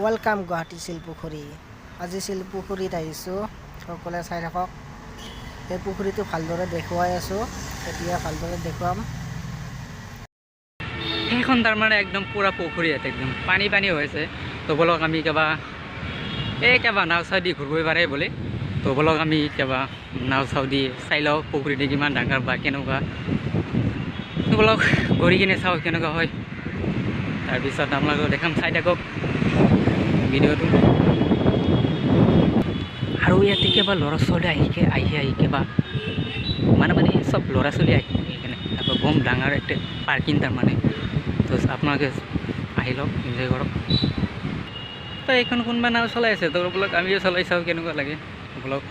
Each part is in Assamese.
ওয়েলকাম গুৱাহাটী শিলপুখুৰী। আজি শিলপুখুৰীত আহিছোঁ, সকলোৱে চাই থাকক। এই পুখুৰীটো ভালদৰে দেখুৱাই আছোঁ, এতিয়া ভালদৰে দেখুৱাম। সেইখন তাৰমানে একদম পুৰা পুখুৰী ইয়াত একদম পানী পানী হৈছে। তো বলক আমি কেবা নাও চাও দি ঘূৰিবই পাৰে বুলি। তো বলক আমি কেবা নাও চাও দি চাই লওঁ পুখুৰীটো কিমান ডাঙৰ বা কেনেকুৱা। তো বলক ঘূৰি কিনে চাওঁ কেনেকুৱা হয়, তাৰপিছত আপোনালোকক দেখাম, চাই থাকক ভিডিঅ'টো। আৰু ইয়াতে কেবা ল'ৰা ছোৱালী আহি কেবা মানে চব ল'ৰা ছোৱালী আহি কেনে আকৌ বম ডাঙৰ একটা পাৰ্কিং তাৰমানে। তো আপোনালোকে আহি লওক, এনজয় কৰক। তো এইখন কোনোবা নাও চলাই আছে, তো বলক আমিও চলাই চাওঁ কেনেকুৱা লাগে। বলক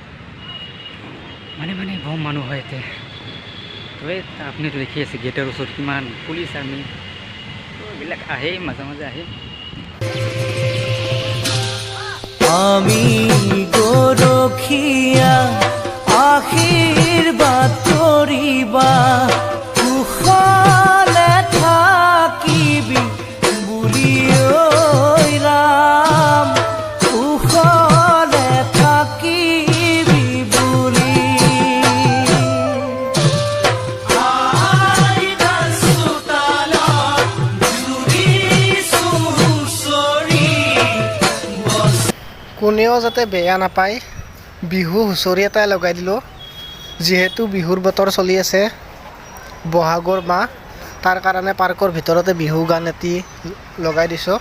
মানে বম মানুহ হয় ইয়াতে। তো এই আপুনিতো দেখি আছে গেটৰ ওচৰত কিমান পুলিচ আৰ্মি, তো এইবিলাক আহে, মাজে মাজে আহে। আমি গৰখীয়া আশীৰ্বাদ কৰিবা, কুশলে থাকিবি বুলি ঐ ৰাম, কুশলে থাকিবি বুলি। কোনেও যাতে বেয়া নাপায়, বিহু হুঁচৰি এটা লগাই দিলোঁ। যিহেতু বিহুৰ বতৰ চলি আছে, বহাগৰ মাহ, তাৰ কাৰণে পাৰ্কৰ ভিতৰতে বিহু গান এটি লগাই দিছোঁ।